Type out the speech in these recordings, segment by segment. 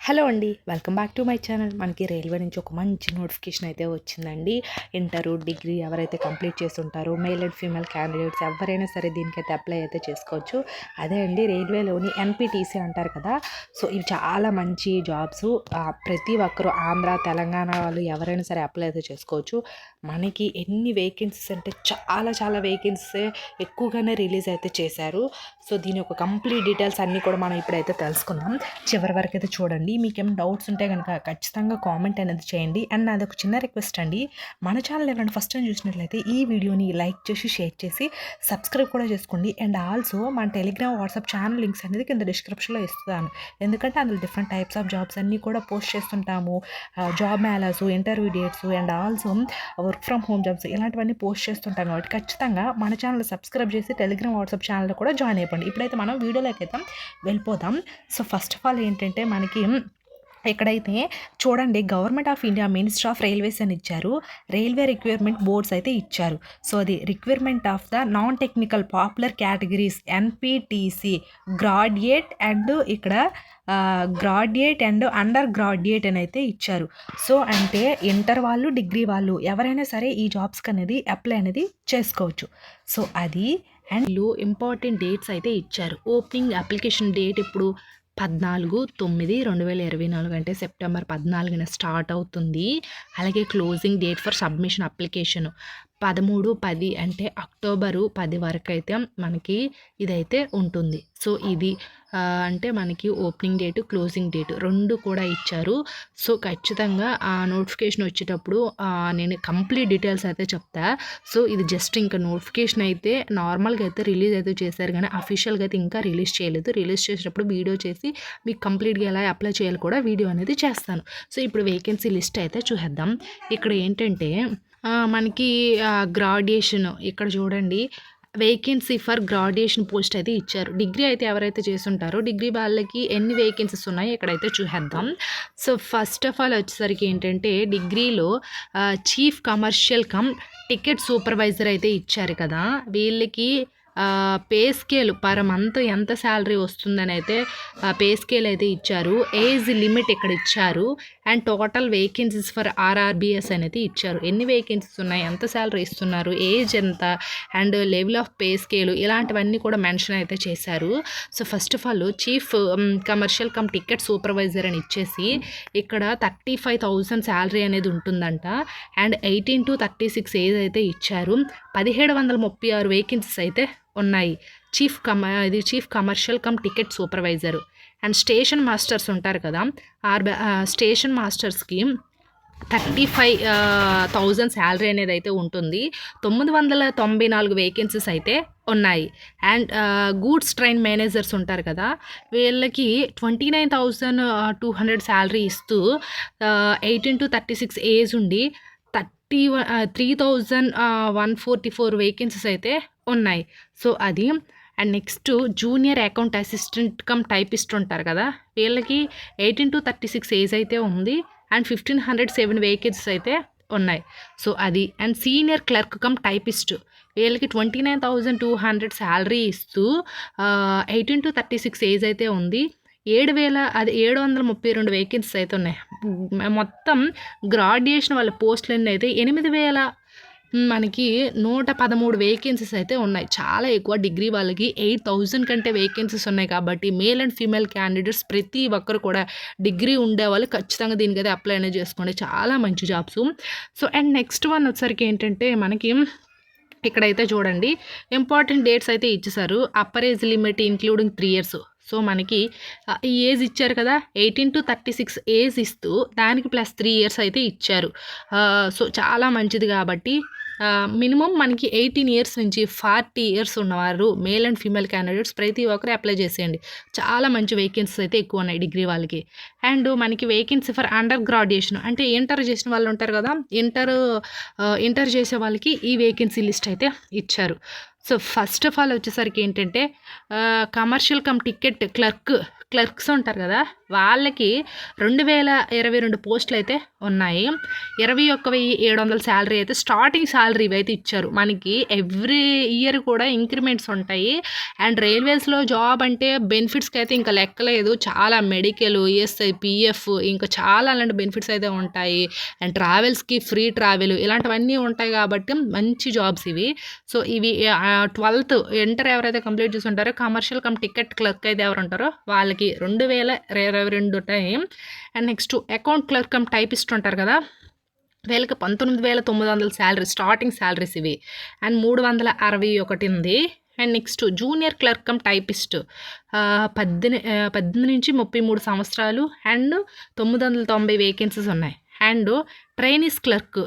Hello అండి, welcome back to my channel. మనకి railway నుంచి ఒక మంచి నోటిఫికేషన్ అయితే వచ్చిందండి. ఇంటరు, డిగ్రీ ఎవరైతే కంప్లీట్ చేస్తుంటారో మేల్ అండ్ ఫీమేల్ క్యాండిడేట్స్ ఎవరైనా సరే దీనికైతే అప్లై అయితే చేసుకోవచ్చు. అదే అండి రైల్వేలోని ఎన్పిటిసి అంటారు కదా. సో ఇవి చాలా మంచి జాబ్స్. ప్రతి ఒక్కరు ఆంధ్ర, తెలంగాణ వాళ్ళు ఎవరైనా సరే అప్లై అయితే చేసుకోవచ్చు. మనకి ఎన్ని వేకెన్సీస్ అంటే చాలా వేకెన్సీ ఎక్కువగానే రిలీజ్ అయితే చేశారు. సో దీని యొక్క కంప్లీట్ డీటెయిల్స్ అన్నీ కూడా మనం ఇప్పుడైతే తెలుసుకుందాం. చివరి వరకు అయితే చూడండి. మీకేమైనా డౌట్స్ ఉంటే కనుక ఖచ్చితంగా కామెంట్ అనేది చేయండి. అండ్ నాది ఒక చిన్న రిక్వెస్ట్ అండి, మన ఛానల్ ఎవరైనా ఫస్ట్ టైం చూసినట్లయితే ఈ వీడియోని లైక్ చేసి షేర్ చేసి సబ్స్క్రైబ్ కూడా చేసుకోండి. అండ్ ఆల్సో మన టెలిగ్రామ్, వాట్సాప్ ఛానల్ లింక్స్ అనేది కింద డిస్క్రిప్షన్లో ఇస్తాను. ఎందుకంటే అందులో డిఫరెంట్ టైప్స్ ఆఫ్ జాబ్స్ అన్నీ కూడా పోస్ట్ చేస్తుంటాము. Job melas, interview dates and also work from home jobs ఇలాంటివన్నీ పోస్ట్ చేస్తుంటాం. కాబట్టి ఖచ్చితంగా మన ఛానల్ సబ్స్క్రైబ్ చేసి టెలిగ్రామ్, వాట్సాప్ ఛానల్లో కూడా జాయిన్ అయిపోండి. ఇప్పుడైతే మనం వీడియోలోకి అయితే వెళ్ళిపోదాం. సో ఫస్ట్ ఆఫ్ ఆల్ ఏంటంటే మనకి ఇక్కడైతే చూడండి, government of India minister of railways అని ఇచ్చారు. రైల్వే రిక్వైర్మెంట్ బోర్డ్స్ అయితే ఇచ్చారు. సో అది requirement of the non technical popular categories NTPC graduate and ఇక్కడ గ్రాడ్యుయేట్ అండ్ అండర్ గ్రాడ్యుయేట్ అని అయితే ఇచ్చారు. సో అంటే ఇంటర్ వాళ్ళు, డిగ్రీ వాళ్ళు ఎవరైనా సరే ఈ జాబ్స్కి అనేది అప్లై అనేది చేసుకోవచ్చు. సో అది అండ్ ఇంపార్టెంట్ డేట్స్ అయితే ఇచ్చారు. ఓపెనింగ్ అప్లికేషన్ డేట్ ఇప్పుడు 14/9/2024 అంటే సెప్టెంబర్ 14న స్టార్ట్ అవుతుంది. అలాగే closing date for submission application 13/10 అంటే అక్టోబరు 10 వరకు అయితే మనకి ఇదైతే ఉంటుంది. సో ఇది అంటే మనకి ఓపెనింగ్ డేటు, క్లోజింగ్ డేటు రెండు కూడా ఇచ్చారు. సో ఖచ్చితంగా ఆ నోటిఫికేషన్ వచ్చేటప్పుడు నేను కంప్లీట్ డీటెయిల్స్ అయితే చెప్తా. సో ఇది జస్ట్ ఇంకా నోటిఫికేషన్ అయితే నార్మల్గా అయితే రిలీజ్ అయితే చేశారు, కానీ అఫీషియల్గా అయితే ఇంకా రిలీజ్ చేయలేదు. రిలీజ్ చేసేటప్పుడు వీడియో చేసి మీకు కంప్లీట్గా ఎలా అప్లై చేయాలి కూడా వీడియో అనేది చేస్తాను. సో ఇప్పుడు వేకెన్సీ లిస్ట్ అయితే చూసేద్దాం. ఇక్కడ ఏంటంటే మనకి గ్రాడ్యుయేషన్ ఇక్కడ చూడండి, వేకెన్సీ ఫర్ గ్రాడ్యుయేషన్ పోస్ట్ అయితే ఇచ్చారు. డిగ్రీ అయితే ఎవరైతే చేస్తుంటారో డిగ్రీ వాళ్ళకి ఎన్ని వేకెన్సీస్ ఉన్నాయో ఇక్కడైతే చూసేద్దాం. సో ఫస్ట్ ఆఫ్ ఆల్ వచ్చేసరికి ఏంటంటే డిగ్రీలో chief commercial come ticket supervisor అయితే ఇచ్చారు కదా. వీళ్ళకి పే స్కేల్ పర్ మంత్ ఎంత శాలరీ వస్తుందని అయితే పే స్కేల్ అయితే ఇచ్చారు. ఏజ్ లిమిట్ ఇక్కడ ఇచ్చారు. అండ్ టోటల్ వేకెన్సీస్ ఫర్ ఆర్ఆర్బిఎస్ అనేది ఇచ్చారు. ఎన్ని వేకెన్సీస్ ఉన్నాయి, ఎంత శాలరీ ఇస్తున్నారు, ఏజ్ ఎంత, and level of pay scale ఇలాంటివన్నీ కూడా మెన్షన్ అయితే చేశారు. So first of all chief commercial come ticket supervisor అని ఇచ్చేసి ఇక్కడ 35,000 శాలరీ అనేది ఉంటుందంట. అండ్ 18 to 36 ఏజ్ అయితే ఇచ్చారు. 1736 వేకెన్సీస్ అయితే ఉన్నాయి. Chief commercial come ticket supervisor. And station masters ఉంటారు కదా, స్టేషన్ మాస్టర్స్కి 35,000 శాలరీ అనేది అయితే ఉంటుంది. 994 వేకెన్సీస్ అయితే ఉన్నాయి. అండ్ గూడ్స్ ట్రైన్ మేనేజర్స్ ఉంటారు కదా, వీళ్ళకి 29,200 శాలరీ ఇస్తూ 18 to 36 ఏజ్ ఉండి 3,144 వేకెన్సీస్ అయితే ఉన్నాయి. సో అది. And next junior account assistant cum typist ఉంటారు కదా, వీళ్ళకి 18 to 36 ఏజ్ అయితే ఉంది. అండ్ 1,507 వేకెన్సీస్ అయితే ఉన్నాయి. సో అది. And senior clerk cum typist వీళ్ళకి 29,200 శాలరీ ఇస్తూ 18 to 36 ఏజ్ అయితే ఉంది. 732 వేకెన్సీస్ అయితే ఉన్నాయి. మొత్తం గ్రాడ్యుయేషన్ వాళ్ళ పోస్టులన్నీ అయితే 8,113 వేకెన్సీస్ అయితే ఉన్నాయి. చాలా ఎక్కువ. డిగ్రీ వాళ్ళకి 8,000 కంటే వేకెన్సీస్ ఉన్నాయి. కాబట్టి మేల్ అండ్ ఫీమేల్ క్యాండిడేట్స్ ప్రతి ఒక్కరు కూడా డిగ్రీ ఉండేవాళ్ళు ఖచ్చితంగా దీనికైతే అప్లై అనేది చేసుకోండి. చాలా మంచి jobs. So and next one వచ్చేసరికి ఏంటంటే మనకి ఇక్కడైతే చూడండి, ఇంపార్టెంట్ డేట్స్ అయితే ఇచ్చేసారు. Upper age limit including 3 years. So మనకి ఈ ఏజ్ ఇచ్చారు కదా, 18 to 36 ఏజ్ ఇస్తూ దానికి ప్లస్ 3 years అయితే ఇచ్చారు. సో చాలా మంచిది. కాబట్టి మినిమం మనకి 18 years నుంచి 40 years ఉన్నవారు మేల్ అండ్ ఫీమేల్ క్యాండిడేట్స్ ప్రతి ఒక్కరు అప్లై చేసేయండి. చాలా మంచి వేకెన్సీస్ అయితే ఎక్కువ ఉన్నాయి డిగ్రీ వాళ్ళకి. అండ్ మనకి వేకెన్సీ ఫర్ అండర్ గ్రాడ్యుయేషన్ అంటే ఇంటర్ చేసిన వాళ్ళు ఉంటారు కదా, ఇంటర్ చేసే వాళ్ళకి ఈ వేకెన్సీ లిస్ట్ అయితే ఇచ్చారు. సో ఫస్ట్ ఆఫ్ ఆల్ వచ్చేసరికి ఏంటంటే కమర్షియల్ కమ్ టికెట్ క్లర్క్స్ ఉంటారు కదా, వాళ్ళకి 2022 పోస్టులు అయితే ఉన్నాయి. 21,700 శాలరీ అయితే స్టార్టింగ్ శాలరీ అయితే ఇచ్చారు. మనకి ఎవ్రీ ఇయర్ కూడా ఇంక్రిమెంట్స్ ఉంటాయి. అండ్ రైల్వేస్లో జాబ్ అంటే బెనిఫిట్స్కి అయితే ఇంకా లెక్కలేదు. చాలా మెడికల్, ఈఎస్ఐ, పిఎఫ్, ఇంకా చాలా అలాంటి బెనిఫిట్స్ అయితే ఉంటాయి. అండ్ ట్రావెల్స్కి ఫ్రీ ట్రావెల్, ఇలాంటివన్నీ ఉంటాయి కాబట్టి మంచి జాబ్స్ ఇవి. సో ఇవి 12th ఇంటర్ ఎవరైతే కంప్లీట్ చేసి ఉంటారో కమర్షియల్ కమ్ టికెట్ క్లర్క్ అయితే ఎవరు ఉంటారో వాళ్ళకి 2022 time. And next account clerk cum typist ఉంటారు కదా, వీళ్ళకి 19,900 శాలరీ స్టార్టింగ్ శాలరీస్ ఇవి. అండ్ 361 ఉంది. And next junior clerk cum typist 18 నుంచి 33 సంవత్సరాలు అండ్ 990 వేకెన్సీస్ ఉన్నాయి. అండ్ ట్రైనీస్ క్లర్క్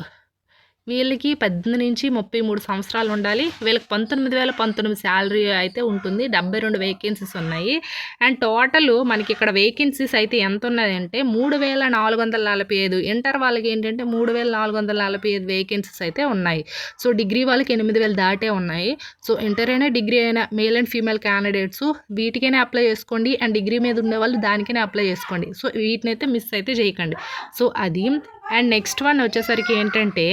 వీళ్ళకి 18 నుంచి 33 సంవత్సరాలు ఉండాలి. వీళ్ళకి 19,019 శాలరీ అయితే ఉంటుంది. 72 వేకెన్సీస్ ఉన్నాయి. అండ్ టోటల్ మనకి ఇక్కడ వేకెన్సీస్ అయితే ఎంత ఉన్నాయంటే 3,445. ఇంటర్ వాళ్ళకి ఏంటంటే 3,445 వేకెన్సీస్ అయితే ఉన్నాయి. సో డిగ్రీ వాళ్ళకి 8,000 దాటే ఉన్నాయి. సో ఇంటర్ అయినా డిగ్రీ అయినా మేల్ అండ్ ఫీమేల్ క్యాండిడేట్స్ వీటికైనా అప్లై చేసుకోండి. అండ్ డిగ్రీ మీద ఉండే వాళ్ళు దానికైనా అప్లై చేసుకోండి. సో వీటినైతే మిస్ అయితే చేయకండి. సో అది. అండ్ నెక్స్ట్ వన్ వచ్చేసరికి ఏంటంటే,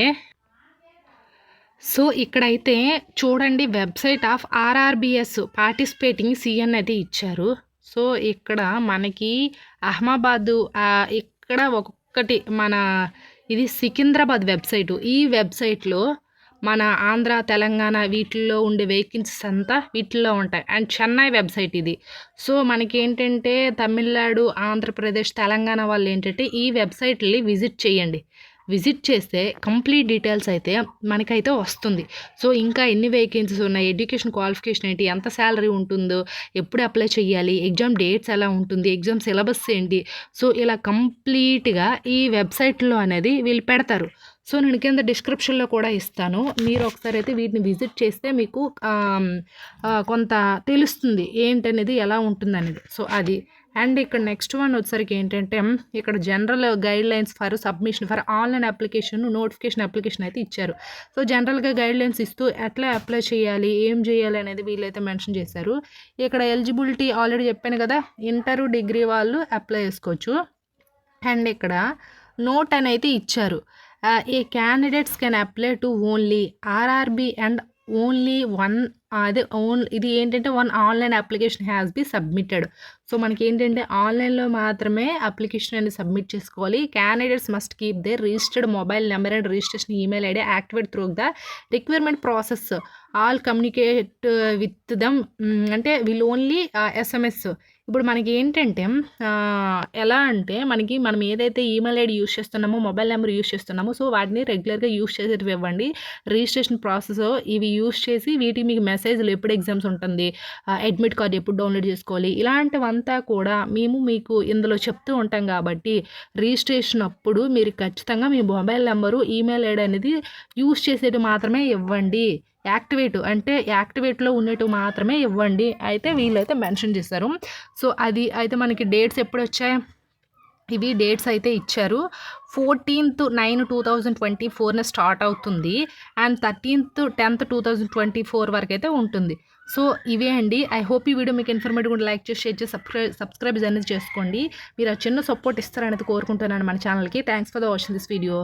సో ఇక్కడైతే చూడండి వెబ్సైట్ ఆఫ్ ఆర్ఆర్బిఎస్ పార్టిసిపేటింగ్ సిఎన్ అయితే ఇచ్చారు. సో ఇక్కడ మనకి అహ్మదాబాదు ఇక్కడ ఒక్కొక్కటి మన ఇది సికింద్రాబాద్ వెబ్సైటు. ఈ వెబ్సైట్లో మన ఆంధ్ర, తెలంగాణ వీటిల్లో ఉండే వేకెన్సీస్ అంతా వీటిల్లో ఉంటాయి. అండ్ చెన్నై వెబ్సైట్ ఇది. సో మనకి ఏంటంటే తమిళనాడు, ఆంధ్రప్రదేశ్, తెలంగాణ వాళ్ళు ఏంటంటే ఈ వెబ్సైట్ని విజిట్ చేయండి. విజిట్ చేస్తే కంప్లీట్ డీటెయిల్స్ అయితే మనకైతే వస్తుంది. సో ఇంకా ఎన్ని వేకెన్సీస్ ఉన్నాయి, ఎడ్యుకేషన్ క్వాలిఫికేషన్ ఏంటి, ఎంత శాలరీ ఉంటుందో, ఎప్పుడు అప్లై చేయాలి, ఎగ్జామ్ డేట్స్ ఎలా ఉంటుంది, ఎగ్జామ్ సిలబస్ ఏంటి, సో ఇలా కంప్లీట్గా ఈ వెబ్సైట్లో అనేది వీళ్ళు పెడతారు. సో నేను కింద డిస్క్రిప్షన్లో కూడా ఇస్తాను. మీరు ఒకసారి అయితే వీటిని విజిట్ చేస్తే మీకు కొంత తెలుస్తుంది ఏంటనేది, ఎలా ఉంటుంది అనేది. సో అది. అండ్ ఇక్కడ నెక్స్ట్ వన్ వచ్చేసరికి ఏంటంటే ఇక్కడ general guide lines for submission for online application notification application అయితే ఇచ్చారు. సో జనరల్గా గైడ్ లైన్స్ ఇస్తూ ఎట్లా అప్లై చేయాలి, ఏం చేయాలి అనేది వీళ్ళైతే మెన్షన్ చేశారు. ఇక్కడ ఎలిజిబిలిటీ ఆల్రెడీ చెప్పాను కదా, ఇంటర్ డిగ్రీ వాళ్ళు అప్లై చేసుకోవచ్చు. అండ్ ఇక్కడ నోట్ అని అయితే ఇచ్చారు. A candidates can apply to only RRB and only one ఇది ఏంటంటే 1 online application has be submitted. So మనకి ఏంటంటే ఆన్లైన్లో మాత్రమే అప్లికేషన్ అనేది సబ్మిట్ చేసుకోవాలి. Candidates must keep their registered mobile number and registration email ID activate through the requirement process all communicate with them. అంటే వీళ్ళు ఓన్లీ ఎస్ఎంఎస్. ఇప్పుడు మనకి ఏంటంటే ఎలా అంటే మనం ఏదైతే ఈమెయిల్ ఐడి యూస్ చేస్తున్నామో, మొబైల్ నెంబర్ యూస్ చేస్తున్నామో, సో వాటిని రెగ్యులర్గా యూస్ చేసేటివి ఇవ్వండి. రిజిస్ట్రేషన్ ప్రాసెస్ ఇవి యూస్ చేసి వీటికి మీకు మెసేజ్లు ఎప్పుడు ఎగ్జామ్స్ ఉంటుంది, అడ్మిట్ కార్డ్ ఎప్పుడు డౌన్లోడ్ చేసుకోవాలి, ఇలాంటివంతా కూడా మేము మీకు ఇందులో చెప్తూ ఉంటాం. కాబట్టి రిజిస్ట్రేషన్ అప్పుడు మీరు ఖచ్చితంగా మీ మొబైల్ నెంబరు, ఈమెయిల్ ఐడి అనేది యూస్ చేసేది మాత్రమే ఇవ్వండి. యాక్టివేట్లో ఉన్నట్టు మాత్రమే ఇవ్వండి అయితే వీళ్ళైతే మెన్షన్ చేశారు. సో అది అయితే మనకి డేట్స్ ఎప్పుడు వచ్చాయి, ఇవి డేట్స్ అయితే ఇచ్చారు. 14th 9/2024 స్టార్ట్ అవుతుంది. అండ్ 13th 10th 2024 వరకు అయితే ఉంటుంది. సో ఇవే అండి. ఐ హోప్ ఈ వీడియో మీకు ఇన్ఫర్మేటివ్ కూడా లైక్ చేసి షేర్ చేసి సబ్స్క్రైబ్ అనేది చేసుకోండి. మీరు ఆ చిన్న సపోర్ట్ ఇస్తారనేది కోరుకుంటున్నాను మన ఛానల్కి. Thanks for the watching this video.